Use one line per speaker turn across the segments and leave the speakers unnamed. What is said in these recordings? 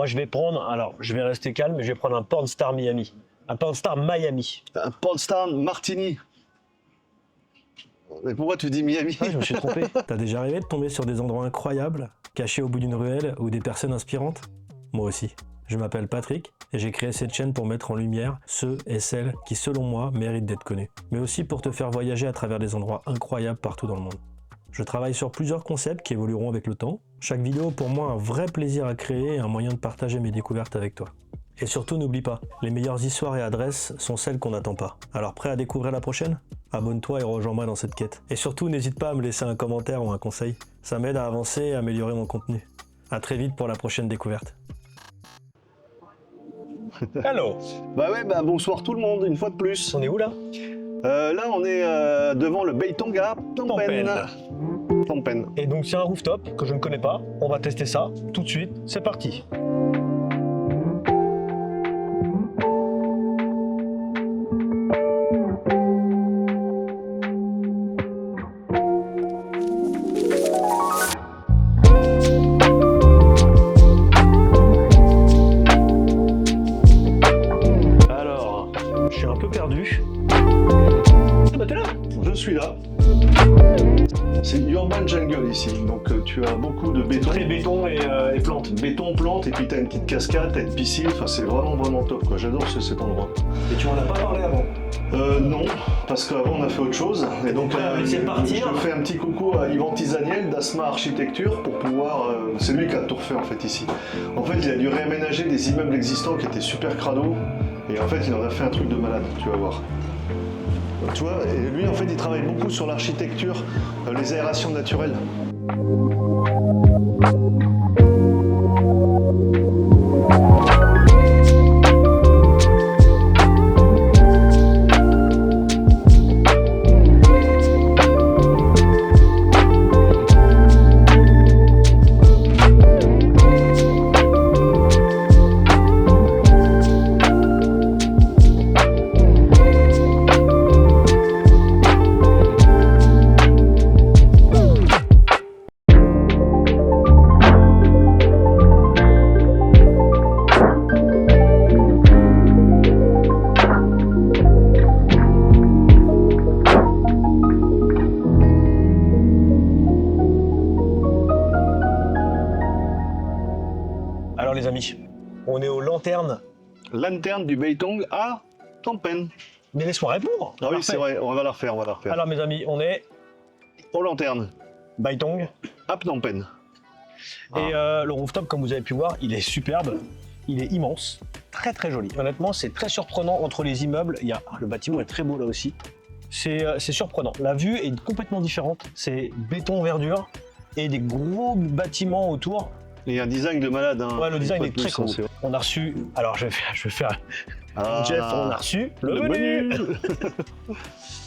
Moi, je vais prendre, alors, je vais rester calme, mais je vais prendre un Pornstar Miami. Un Pornstar Miami.
Un Pornstar Martini. Mais pourquoi tu dis Miami?
Ah, je me suis trompé.
T'as déjà rêvé de tomber sur des endroits incroyables, cachés au bout d'une ruelle ou des personnes inspirantes? Moi aussi. Je m'appelle Patrick et j'ai créé cette chaîne pour mettre en lumière ceux et celles qui, selon moi, méritent d'être connus. Mais aussi pour te faire voyager à travers des endroits incroyables partout dans le monde. Je travaille sur plusieurs concepts qui évolueront avec le temps. Chaque vidéo, pour moi, un vrai plaisir à créer et un moyen de partager mes découvertes avec toi. Et surtout, n'oublie pas, les meilleures histoires et adresses sont celles qu'on n'attend pas. Alors prêt à découvrir la prochaine? Abonne-toi et rejoins-moi dans cette quête. Et surtout, n'hésite pas à me laisser un commentaire ou un conseil. Ça m'aide à avancer et à améliorer mon contenu. À très vite pour la prochaine découverte.
Hello.
Bah ouais, bah bonsoir tout le monde, une fois de plus.
On est où là?
Là, on est devant le Beitong à Phnom Penh. Phnom Penh.
Et donc, c'est un rooftop que je ne connais pas. On va tester ça tout de suite. C'est parti. Alors, je suis un peu perdu. Ah bah t'es là.
Je suis là. C'est Urban Jungle ici, donc tu as beaucoup de béton.
Très béton et plantes.
Béton, plantes, et puis t'as une petite cascade, t'as une piscine, enfin c'est vraiment top quoi, j'adore cet endroit.
Et tu m'en as pas parlé avant?
Non, parce qu'avant on a fait autre chose, et donc
c'est partir.
je te fais un petit coucou à Yvan Tizaniel d'Asma Architecture pour pouvoir, c'est lui qui a tout refait en fait ici. En fait il a dû réaménager des immeubles existants qui étaient super crado, et en fait il en a fait un truc de malade, tu vas voir. Tu vois, et lui en fait il travaille beaucoup sur l'architecture, les aérations naturelles.
Alors les amis, on est aux lanternes.
Lanterne du Beitong à Phnom Penh.
Mais laisse-moi répondre.
Ah oui, c'est vrai, on va la refaire,
Alors mes amis, on est
Aux lanternes,
Beitong.
à Phnom Penh.
Et le rooftop, comme vous avez pu voir, il est superbe. Il est immense, très très joli. Honnêtement, c'est très surprenant entre les immeubles. Le bâtiment est très beau là aussi. C'est surprenant. La vue est complètement différente. C'est béton verdure et des gros bâtiments autour.
Il y a un design de malade. Hein.
Ouais, le design
Une
est
fois de
très
plus,
cool.
hein,
On a reçu. Alors je vais faire.
Ah,
Jeff, on a reçu le menu.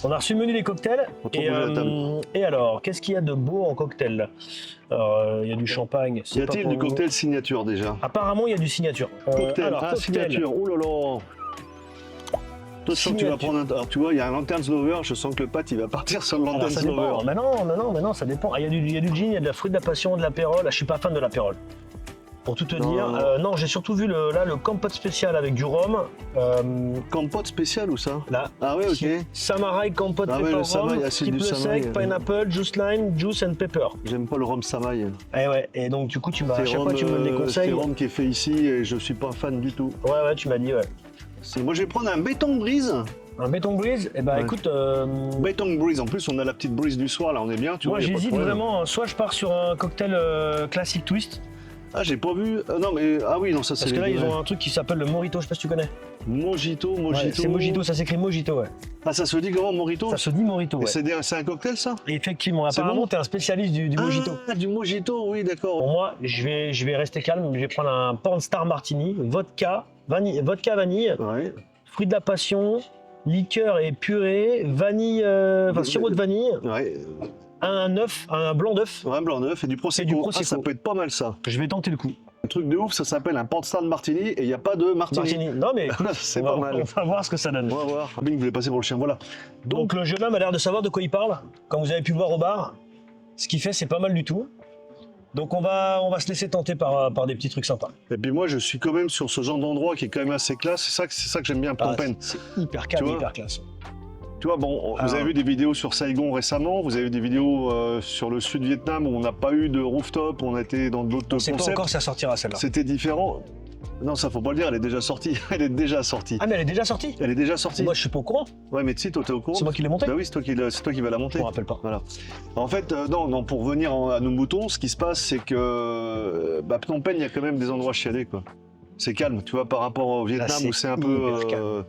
On a reçu le menu des cocktails.
On trouve à la table.
Et alors, qu'est-ce qu'il y a de beau en cocktail? Alors, il y a du champagne.
Y a-t-il du cocktail signature déjà?
Apparemment, il y a du signature.
Cocktail,
Alors, cocktail.
signature, oh là là. Attention, tu vas prendre un... Alors tu vois, il y a un Lanterns Lover, je sens que le Pat il va partir sur le
Alors,
Lanterns
ça dépend.
Lover.
Mais non, ça dépend. Ah, il y a du gin, il y a de la fruit de la passion, de l'apérole. Ah, je suis pas fan de l'apérole. Pour tout te
Non.
dire, non, j'ai surtout vu le compote spécial avec du rhum.
Compote spécial ou ça?
Là,
Ah ouais, ok.
Samarai, compote
Ah ouais,
pepper
le Samaï,
rhum,
ah, c'est du
triple
Samaï,
sec,
ouais.
pineapple, juice lime, juice and pepper.
J'aime pas le rhum Samaï.
Et ouais, et donc du coup, à chaque fois tu me donnes des
C'est
conseils.
rhum qui est fait ici et je suis pas fan du tout.
Ouais, tu m'as dit, ouais.
Moi je vais prendre un Béton Brise.
Un béton brise, eh ben
Ouais.
écoute,
Béton Brise, en plus on a la petite brise du soir là, on est bien, tu
moi
vois. y a pas de
j'hésite
problème.
vraiment, soit je pars sur un cocktail classique twist,
Ah, j'ai pas vu. Non, mais. Ah oui, non, ça c'est.
parce que là
les-
ils ont un truc qui s'appelle le Mojito, je sais pas si tu connais.
Mojito.
Ouais, c'est Mojito, ça s'écrit Mojito, ouais.
Ah, ça se dit comment, Mojito?
Ça se dit Mojito,
Et
ouais.
c'est un cocktail ça?
Et effectivement,
C'est
apparemment
bon
t'es un spécialiste du Mojito.
Ah, du Mojito, oui, d'accord.
Pour moi, je vais rester calme, je vais prendre un Pornstar Martini, vodka vanille,
Ouais.
fruit de la passion, liqueur et purée, vanille, sirop de vanille,
Ouais.
un blanc d'œuf.
Un blanc neuf et du prosecco.
du
Ah,
Prosecco.
ça peut être pas mal ça.
Je vais tenter le coup.
Un truc de ouf, ça s'appelle un Pornstar Martini et il n'y a pas de Martini.
Martini. Non mais écoute,
C'est
on
pas
va-
mal.
On va voir ce que ça donne.
On va voir. Rabin voulait passer pour le chien, voilà.
Donc le jeune homme a l'air de savoir de quoi il parle, comme vous avez pu le voir au bar. Ce qu'il fait, c'est pas mal du tout. Donc on va se laisser tenter par des petits trucs sympas.
Et puis moi, je suis quand même sur ce genre d'endroit qui est quand même assez classe. C'est ça que j'aime bien, Phnom Penh.
C'est hyper calme,
Tu vois,
hyper classe.
Tu vois, bon, vous avez vu des vidéos sur Saigon récemment, vous avez vu des vidéos sur le sud Vietnam où on n'a pas eu de rooftop, on a été dans d'autres
C'est pas
concepts.
encore si ça sortira celle-là.
C'était différent. Non, ça faut pas le dire, elle est déjà sortie. Elle est déjà sortie.
Ah mais elle est déjà sortie.
Elle est déjà sortie.
Moi je suis pas au courant.
Ouais, mais tu sais, toi, t'es au courant.
C'est moi qui l'ai montée.
Bah oui, c'est toi qui vas la monter.
Je me rappelle pas.
Voilà. En fait, non, pour revenir à nos moutons, ce qui se passe, c'est que Phnom Penh, il y a quand même des endroits chialés, quoi. C'est calme, tu vois, par rapport au Vietnam
c'est
où c'est un peu
hyper calme.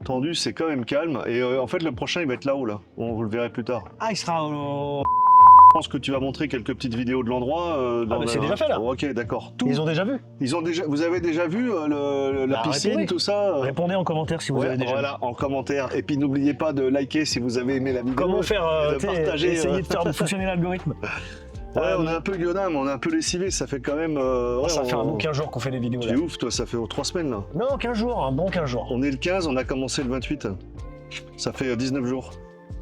tendu, c'est quand même calme. Et en fait, le prochain, il va être là-haut, là. Vous le verrez plus tard.
Ah il sera au...
Je pense que tu vas montrer quelques petites vidéos de l'endroit.
mais c'est déjà fait, là.
Ok, d'accord. Tout.
Ils ont déjà vu.
Vous avez déjà vu la piscine,
répondez.
tout ça
Répondez en commentaire si vous
Ouais,
avez déjà
voilà, en commentaire. Et puis n'oubliez pas de liker si vous avez aimé la vidéo.
vu. Comment faire
et de partager,
essayer de faire fonctionner l'algorithme.
Ouais, on est un peu gueudin, on est un peu lessivé, ça fait quand même...
Ça fait un bon 15 jours qu'on fait des vidéos
Tu
là.
es ouf, toi, ça fait 3 semaines, là.
Non 15 jours, un bon 15 jours.
On est le 15, on a commencé le 28. Ça fait 19 jours.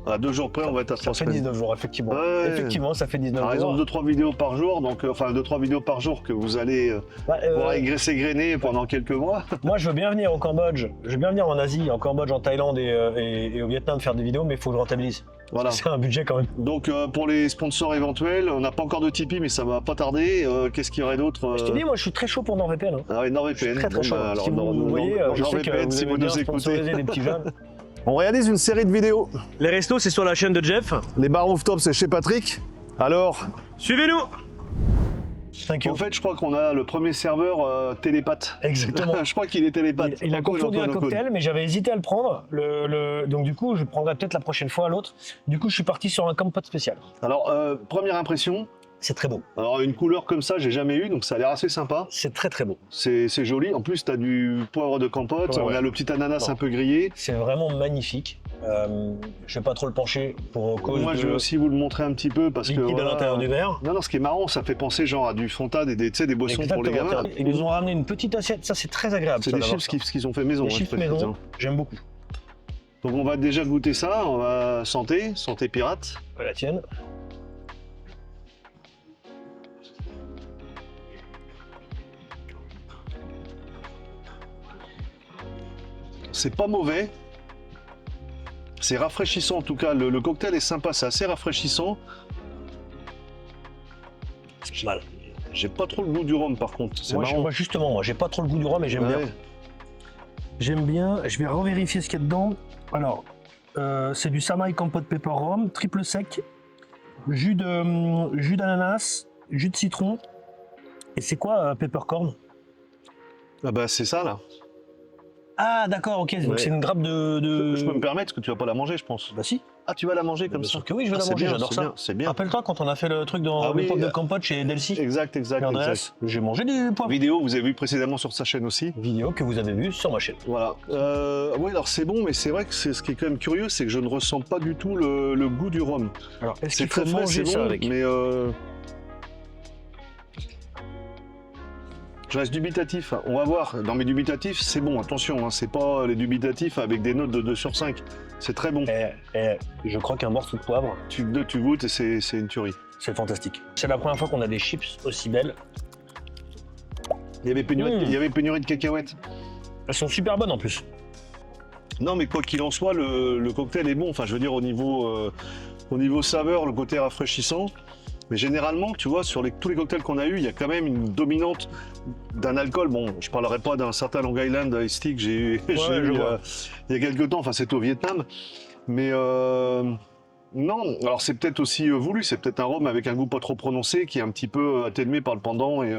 À 2 jours près, on va être à 3
Ça fait
semaines.
19 jours, effectivement.
Ouais.
Effectivement, ça fait 19
Par
jours.
exemple, 2-3 vidéos par jour, donc enfin 2-3 vidéos par jour que vous allez pouvoir égrener pendant quelques mois.
Moi, je veux bien venir au Cambodge. Je veux bien venir en Asie, en Cambodge, en Thaïlande et au Vietnam faire des vidéos, mais il faut que je rentabilise.
Voilà.
C'est un budget quand même.
Donc pour les sponsors éventuels, on n'a pas encore de Tipeee, mais ça va pas tarder. Qu'est-ce qu'il y aurait d'autre
Je te dis, moi, je suis très chaud pour NordVPN. Hein.
Ah ouais, NordVPN.
Très très chaud.
Alors,
Si vous voyez, je sais que
NordVPN,
vous
si
aimez
vous
bien
nous écoutez.
sponsoriser des petits jeunes.
On réalise une série de vidéos.
Les restos, c'est sur la chaîne de Jeff.
Les bars rooftop, c'est chez Patrick. Alors,
Suivez-nous. Thank you.
en fait, je crois qu'on a le premier serveur télépathe.
Exactement.
Je crois qu'il est télépathe.
Il a
Antoine,
confondu un
Antoine.
cocktail, mais j'avais hésité à le prendre. Donc du coup, je prendrai peut-être la prochaine fois l'autre. Du coup, je suis parti sur un compote spécial.
Alors, première impression.
C'est très beau.
Alors, une couleur comme ça, j'ai jamais eu, donc ça a l'air assez sympa.
C'est très très beau.
C'est joli. En plus, tu as du poivre de campote.
Ouais,
On
ouais.
a le petit ananas
Bon.
un peu grillé.
C'est vraiment magnifique. Je vais pas trop le pencher pour cause
Moi,
de
je vais aussi vous le montrer un petit peu parce que.
liquide à
voilà.
l'intérieur du verre.
Non, ce qui est marrant, ça fait penser genre à du Fanta, tu sais, des boissons pour les gamins.
Ils nous ont ramené une petite assiette. Ça, c'est très agréable.
C'est
ça,
des
d'avoir
chips
ça.
qu'ils ont fait maison.
Des
hein,
chips
très
maison.
bien.
J'aime beaucoup.
Donc on va déjà goûter ça, on va santé pirate.
Ouais, la tienne.
C'est pas mauvais. C'est rafraîchissant en tout cas, le cocktail est sympa, c'est assez rafraîchissant.
C'est mal.
J'ai pas trop le goût du rhum par contre, c'est marrant.
Moi, justement, moi, j'ai pas trop le goût du rhum, mais j'aime bien.
Ouais.
J'aime bien. Je vais revérifier ce qu'il y a dedans. Alors, c'est du Samai Compote Pepper Rhum, triple sec, jus d'ananas, jus de citron. Et c'est quoi peppercorn?
Ah bah c'est ça là.
Ah d'accord, ok. Donc
Ouais.
c'est une grappe de.
Je peux me permettre parce que tu vas pas la manger je pense.
Bah si.
Ah tu vas la manger comme
Bien
ça.
sûr que oui, je vais
Ah,
la
c'est
manger.
bien,
J'adore
c'est
ça.
bien, c'est bien.
Rappelle-toi quand on a fait le truc dans
Ah oui,
l'époque de compote chez Delcy.
Exact.
Andreas, j'ai mangé du poivre.
Vidéo vous avez vu précédemment sur sa chaîne aussi.
Vidéo que vous avez vue sur ma chaîne.
Voilà. Oui alors c'est bon mais c'est vrai que ce qui est quand même curieux c'est que je ne ressens pas du tout le goût du rhum.
Alors, est-ce
C'est
qu'il faut
très frais,
manger
c'est
ça
bon,
avec?
mais je reste dubitatif. On va voir. Dans mes dubitatifs, c'est bon. Attention, hein, c'est pas les dubitatifs avec des notes de 2 sur 5. C'est très bon.
Je crois qu'un morceau de poivre,
Tu goûtes et c'est une tuerie.
c'est fantastique. C'est la première fois qu'on a des chips aussi belles.
Il y avait pénurie,
Mmh.
il y avait pénurie de cacahuètes.
Elles sont super bonnes en plus.
Non, mais quoi qu'il en soit, le cocktail est bon. Enfin, je veux dire, au niveau saveur, le côté rafraîchissant. Mais généralement, tu vois, sur tous les cocktails qu'on a eu, il y a quand même une dominante d'un alcool. Bon, je parlerai pas d'un certain Long Island Iced Tea que j'ai eu,
je vois.
il y a quelques temps. Enfin, c'était au Vietnam. Mais non, alors c'est peut-être aussi voulu. C'est peut-être un rhum avec un goût pas trop prononcé qui est un petit peu atténué par le pendant et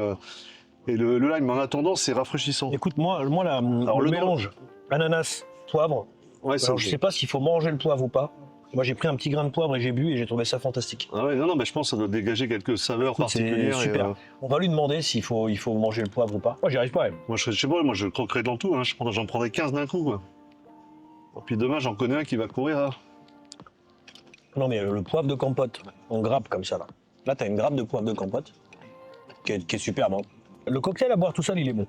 le lime. Mais en attendant, c'est rafraîchissant.
Écoute, moi le mélange ananas, poivre.
Ouais,
Alors, je sais pas s'il faut manger le poivre ou pas. Moi, j'ai pris un petit grain de poivre et j'ai bu et j'ai trouvé ça fantastique.
Ah ouais, non, mais je pense que ça doit dégager quelques saveurs
Écoute, c'est
particulières.
super. On va lui demander s'il faut manger le poivre ou pas. Moi, j'y arrive pas.
Moi, je sais pas, moi, je croquerais dans tout. Hein. J'en prendrais 15 d'un coup. Quoi. Et puis demain, j'en connais un qui va courir. Hein.
Non, mais le poivre de compote, en grappe comme ça, là. Là, t'as une grappe de poivre de compote qui est superbe. Hein. Le cocktail à boire tout seul, il est bon.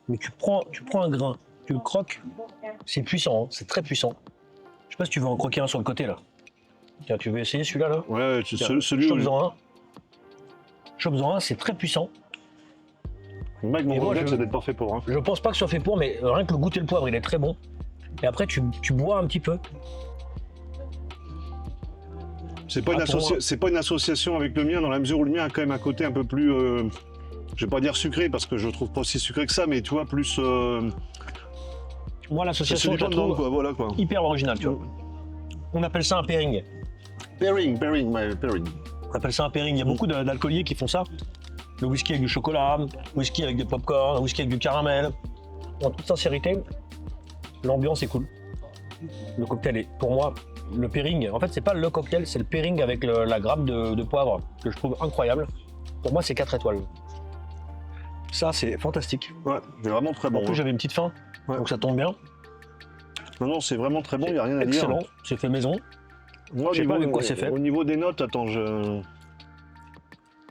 Mais tu prends un grain, tu le croques, c'est puissant, hein. C'est très puissant. Je sais pas si tu veux en croquer un sur le côté, là. Tiens, tu veux essayer celui-là, là?
Ouais,
Tiens,
celui
je te
où...
le un. Chopes-en un, c'est très puissant.
Le mec, mon
Et moi,
cocktail,
je-
ça doit être parfait pour. Hein.
Je pense pas que ce soit fait pour, mais rien que le goûter le poivre, il est très bon. Et après, tu bois un petit peu.
C'est pas,
Ah, pour moi.
c'est pas une association avec le mien, dans la mesure où le mien a quand même un côté un peu plus. Je vais pas dire sucré, parce que je le trouve pas aussi sucré que ça, mais tu vois, plus.
Moi,
C'est
l'association,
du
je la
dedans,
trouve
quoi, voilà quoi.
hyper originale, tu vois. On appelle ça un pairing.
Pairing.
On appelle ça un pairing. Il y a beaucoup d'alcooliers qui font ça. Le whisky avec du chocolat, whisky avec du popcorn, whisky avec du caramel. En toute sincérité, l'ambiance est cool. Le cocktail est, pour moi, le pairing. En fait, c'est pas le cocktail, c'est le pairing avec la grappe de poivre que je trouve incroyable. Pour moi, c'est 4 étoiles. Ça, c'est fantastique.
Ouais, c'est vraiment très bon.
En plus, j'avais une petite faim,
Ouais.
donc ça tombe bien.
Non, c'est vraiment très bon, il n'y a rien à dire.
Excellent, c'est fait maison.
Moi,
Je sais pas avec quoi c'est fait.
Au niveau des notes, attends, je.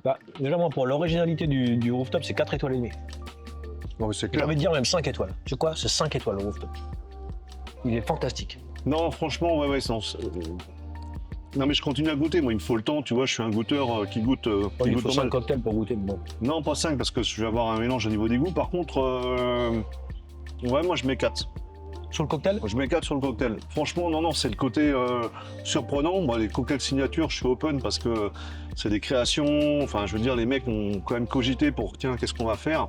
Bah, déjà, moi, pour l'originalité du rooftop, c'est 4 étoiles et demie.
Non, mais c'est
J'ai
clair.
envie de dire même 5 étoiles. Tu sais quoi? C'est 5 étoiles le rooftop. Il est fantastique.
Non, franchement, ouais, non. Non, mais je continue à goûter. Moi, il me faut le temps. Tu vois, je suis un goûteur qui goûte. Qui
Il
goûte
faut
pas
5
mal.
cocktails pour goûter. Bon.
Non, pas 5 parce que je vais avoir un mélange au niveau des goûts. Par contre, ouais, moi, je mets 4.
Sur le cocktail,
Je mets 4 sur le cocktail. Franchement, non, c'est le côté surprenant. Moi, les cocktails signature, je suis open parce que c'est des créations. Enfin, je veux dire, les mecs ont quand même cogité pour tiens, qu'est-ce qu'on va faire.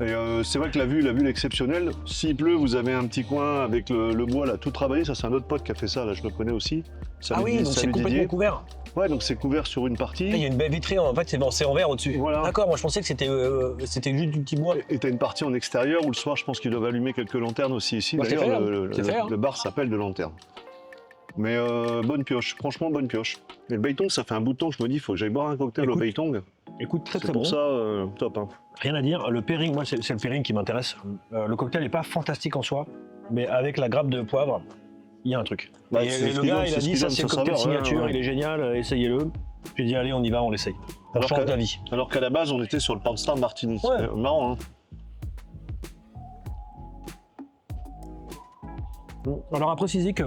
Et c'est vrai que la vue est exceptionnelle. S'il pleut, vous avez un petit coin avec le bois là, tout travaillé. Ça, c'est un autre pote qui a fait ça. Là, je le connais aussi. Salut
ah oui,
Didier,
donc c'est
salut
complètement
Didier.
couvert.
Ouais, donc c'est couvert sur une
Ah, il y
partie.
a une baie vitrée, en fait, c'est en verre au-dessus.
Voilà.
D'accord, moi je pensais que c'était juste du petit bois.
Et t'as une partie en extérieur où le soir, je pense qu'ils doivent allumer quelques lanternes aussi ici.
Bah, c'est
D'ailleurs,
fait, hein. C'est fait, hein.
le bar s'appelle de lanterne. Mais bonne pioche, franchement bonne pioche. Et le Beitong, ça fait un bout de temps que je me dis, il faut que j'aille boire un cocktail
Écoute,
au Beitong.
Écoute, très
C'est
très
pour
bon.
ça, top. Hein.
Rien à dire. Le pairing, moi c'est le pairing qui m'intéresse. Le cocktail n'est pas fantastique en soi, mais avec la grappe de poivre, il y a un truc.
Bah,
et
c'est
le
ce qui
gars,
donne-
il a
c'est ce
dit
qui
ça
donne
c'est le
ce
cocktail
saveur, ouais,
signature,
ouais.
il est génial, essayez-le. J'ai dit allez, on y va, on l'essaye. On
Alors
change
que-
d'avis.
Alors qu'à la base, on était sur le Pornstar Martini.
Ouais.
C'est marrant, hein.
Alors à préciser que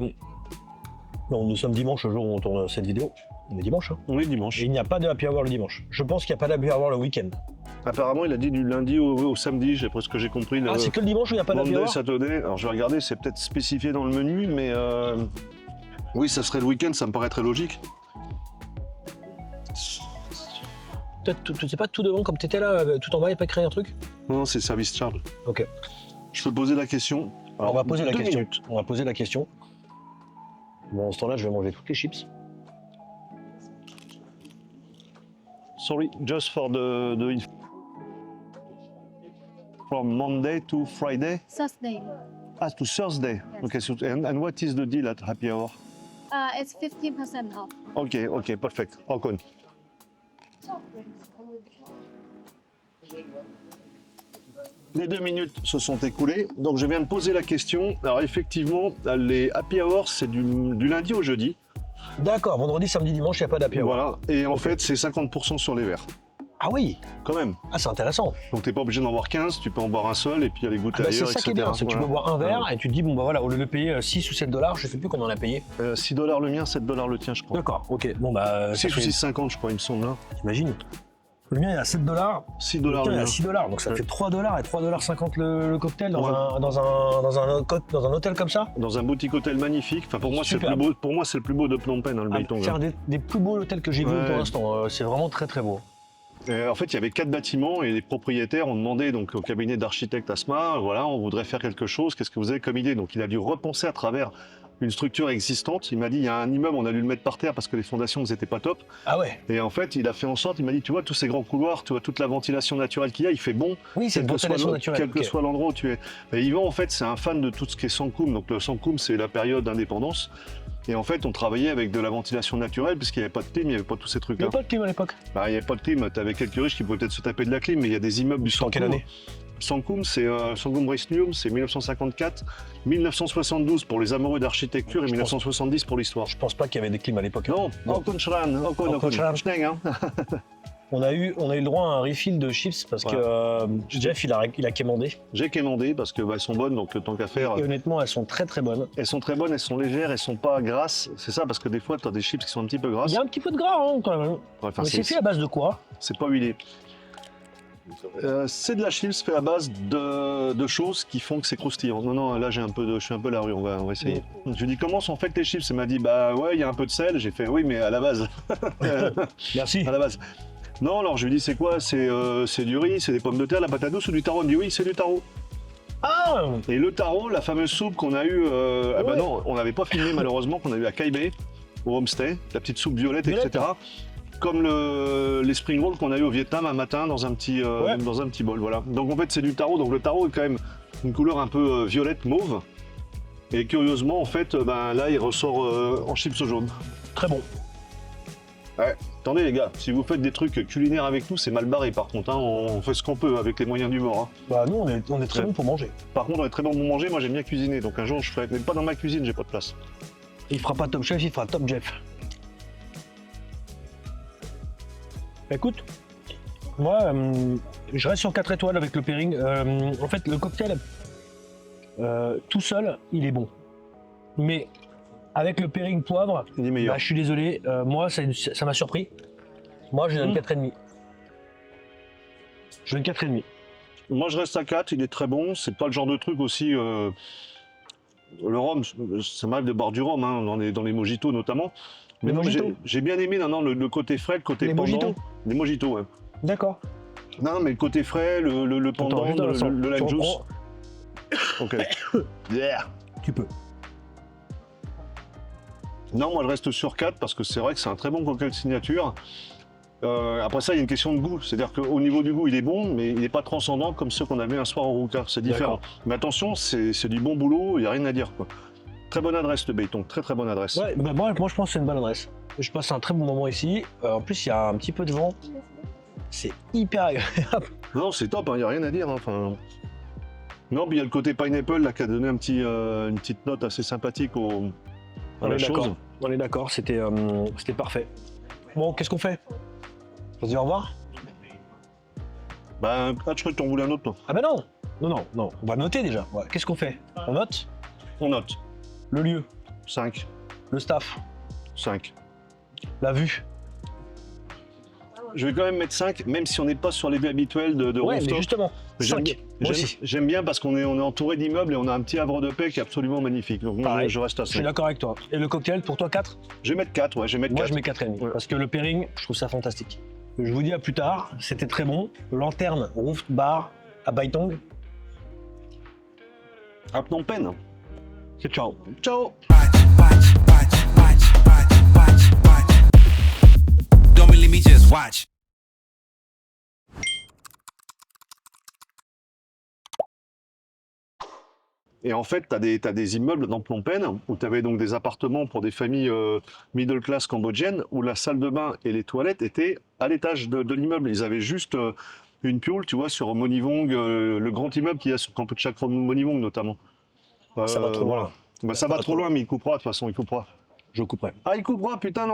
bon, nous sommes dimanche, le jour où on tourne cette vidéo. On est dimanche, hein.
On est dimanche.
Et il n'y a pas de happy hour le dimanche. Je pense qu'il n'y a pas d'happy hour le week-end.
Apparemment, il a dit du lundi au samedi, j'ai presque j'ai compris.
Ah, c'est que le dimanche où il n'y a pas d'happy
Monday,
hour?
Saturday. Alors je vais regarder, c'est peut-être spécifié dans le menu, mais oui, ça serait le week-end, ça me paraît très logique.
Tu sais pas tout devant comme t'étais là, tout en bas, il n'y a pas créé un truc?
Non, c'est service charge.
Ok.
Je peux poser la question.
Alors, on va poser la
2
question.
minutes.
On va poser la question. Bon, en ce temps-là, je vais manger toutes les chips.
Sorry, just for the from Monday to Friday,
Thursday.
to Thursday.
Yes.
Okay, so and what is the deal at happy hour?
It's 15% off.
Okay, perfect. Ocon. Les 2 minutes se sont écoulées, donc je viens de poser la question. Alors effectivement, les happy hours, c'est du lundi au jeudi.
D'accord, vendredi, samedi, dimanche, il n'y a pas d'happy hour.
Voilà, et en fait, c'est 50% sur les verres,
Ah oui,
quand même.
ah, c'est intéressant.
Donc t'es pas obligé d'en boire 15, tu peux en boire un seul et puis aller
Ah
goûter
bah, c'est
ailleurs,
ça qui est
etc.
bien, c'est que tu peux boire un verre et tu te dis, bon bah voilà, au lieu de payer 6 ou 7 dollars, je sais plus combien on a payé.
$6 le mien, $7 le tien, je crois.
D'accord, ok, bon bah.
6
ça
ou
fait-
6,50 je crois, il me semble. Là.
T'imagines? Le mien, il est à 7 dollars.
$6
Le tien,
le
il est
mien.
à 6 dollars, donc ça
Ouais.
fait 3 dollars et 3,50 le cocktail dans,
Ouais.
dans un hôtel comme ça.
Dans un boutique hôtel magnifique. Enfin, pour moi, c'est le
Superbe.
plus beau. Pour moi, c'est le plus beau de Phnom Penh, hein, le
Ah,
Beitong.
c'est
hein.
un des plus beaux hôtels que j'ai vu
Ouais.
pour l'instant. C'est vraiment très très beau.
Et en fait, il y avait 4 bâtiments et les propriétaires ont demandé donc au cabinet d'architecte Asma, voilà, on voudrait faire quelque chose. Qu'est-ce que vous avez comme idée? Donc, il a dû repenser à travers une structure existante. Il m'a dit, il y a un immeuble, on a dû le mettre par terre parce que les fondations n'étaient pas top.
Ah ouais,
Et en fait, il a fait en sorte, il m'a dit, tu vois, tous ces grands couloirs, tu vois, toute la ventilation naturelle qu'il y a, il fait bon.
oui, c'est une
Quel que soit
ventilation
l'en-
naturelle.
Quel que
ok.
soit l'endroit où tu es. Et Yvan, en fait, c'est un fan de tout ce qui est Sankoum. Donc, le Sankoum, c'est la période d'indépendance. Et en fait, on travaillait avec de la ventilation naturelle, puisqu'il n'y avait pas de clim, il n'y avait pas tous ces
Il n'y
trucs-là.
avait pas de clim à l'époque.
Bah, il n'y avait pas de clim, tu avais quelques riches qui pouvaient peut-être se taper de la clim, mais il y a des immeubles du
En
Sankoum.
quelle année?
Sankoum, c'est Sankoum Risnium, c'est 1954, 1972 pour les amoureux d'architecture et 1970 pour l'histoire.
Je pense pas qu'il y avait des clims à l'époque. hein.
Non, Okon Shran, Okon
Okon Shran.
Schneng, hein.
On a eu le droit à un refill de chips parce que Jeff, il a quémandé.
J'ai quémandé parce que elles sont bonnes, donc tant qu'à faire.
Et honnêtement, elles sont très très bonnes.
Elles sont très bonnes, elles sont légères, elles sont pas grasses. C'est ça, parce que des fois, tu as des chips qui sont un petit peu grasses.
Il y a un petit peu de gras hein, quand même.
Ouais, enfin,
Mais c'est fait à base de quoi?
C'est pas huilé. C'est de la chips fait à base de choses qui font que c'est croustillant. Non, là je suis un peu la rue, on va essayer. Je lui ai dit comment sont faites les chips? Elle m'a dit bah ouais, il y a un peu de sel. J'ai fait oui, mais à la base.
Merci.
À la base. Non, alors je lui ai dit c'est quoi? C'est du riz, c'est des pommes de terre, la patate douce ou du taro? Elle me dit oui, c'est du taro.
Ah!
Et le taro, la fameuse soupe qu'on a eue, ah bah non, on n'avait pas filmé malheureusement, qu'on a eu à Kaibé, au homestay, la petite soupe violette, etc. Comme les spring rolls qu'on a eu au Vietnam un matin dans un petit bol, voilà. Donc en fait c'est du taro, donc le taro est quand même une couleur un peu violette mauve. Et curieusement en fait, là il ressort en chips au jaune.
Très bon.
Ouais. Attendez les gars, si vous faites des trucs culinaires avec nous, c'est mal barré par contre, hein. On fait ce qu'on peut avec les moyens du bord. Hein.
Bah nous on est très bon pour manger.
Par contre on est très bon pour manger, moi j'aime bien cuisiner, donc un jour je ferai, mais pas dans ma cuisine, j'ai pas de place.
Il fera pas Top Chef, il fera Top Jeff. Écoute, moi, je reste sur 4 étoiles avec le pairing. En fait, le cocktail, tout seul, il est bon. Mais avec le pairing poivre,
Il est meilleur.
je suis désolé, moi, ça m'a surpris. Moi, je donne 4,5. Je donne 4,5.
Moi je reste à 4, il est très bon, c'est pas le genre de truc aussi... le rhum, ça m'arrive de boire du rhum, hein, dans les mojitos notamment. Mais
Les
non,
mojitos.
j'ai bien aimé le côté frais, le côté
Les
pendant.
mojitos.
Les mojitos, ouais.
D'accord.
Non, mais le côté frais, le pendant,
Attends, juste un instant.
le lime
Tu
juice.
reprends.
Ok. Yeah.
Tu peux.
Non, moi je reste sur 4 parce que c'est vrai que c'est un très bon cocktail signature. Après ça, il y a une question de goût. C'est-à-dire qu'au niveau du goût, il est bon, mais il n'est pas transcendant comme ceux qu'on avait un soir au Rouca. C'est différent. Mais attention, c'est du bon boulot, il n'y a rien à dire, quoi. Très bonne adresse, le Beiton. Très très bonne adresse.
Ouais, bah moi, je pense que c'est une bonne adresse. Je passe un très bon moment ici. En plus, il y a un petit peu de vent. C'est hyper agréable.
Non, c'est top, il n'y a rien à dire. Hein, enfin... Non, puis il y a le côté pineapple là, qui a donné une petite note assez sympathique à la chose.
On est d'accord, c'était parfait. Bon, qu'est-ce qu'on fait? On se dit au revoir?
Je crois que t'en voulais un autre, toi.
Ah bah non. Non, on va noter déjà. Ouais. Qu'est-ce qu'on fait? On note?
On note.
Le lieu,
5.
le staff,
5.
la vue.
Je vais quand même mettre 5, même si on n'est pas sur les vues habituelles de
Ouais, mais
rooftop.
justement, 5. Moi aussi.
J'aime bien parce qu'on est entouré d'immeubles et on a un petit havre de paix qui est absolument magnifique. Donc moi,
Pareil.
je reste à
Je suis
5.
d'accord avec toi. Et le cocktail, pour toi, 4?
Je vais mettre 4, ouais, je vais mettre
Moi,
4.
je mets 4,5.
Ouais.
Parce que le pairing, je trouve ça fantastique. Je vous dis à plus tard, c'était très bon. Lanterne, roof bar à Baitong.
À Phnom Penh.
C'est ciao.
Ciao.
Don't believe me, just watch.
Et en fait, tu as des immeubles dans Phnom Penh où tu avais donc des appartements pour des familles middle class cambodgiennes où la salle de bain et les toilettes étaient à l'étage de l'immeuble. Ils avaient juste une piole, tu vois, sur Monivong, le grand immeuble qu'il y a sur Campo de Chakra Monivong notamment.
Ça va trop loin.
Bah, ça va trop loin, mais il coupera de toute façon, il coupera.
Je couperai.
Ah, il coupera, putain, non.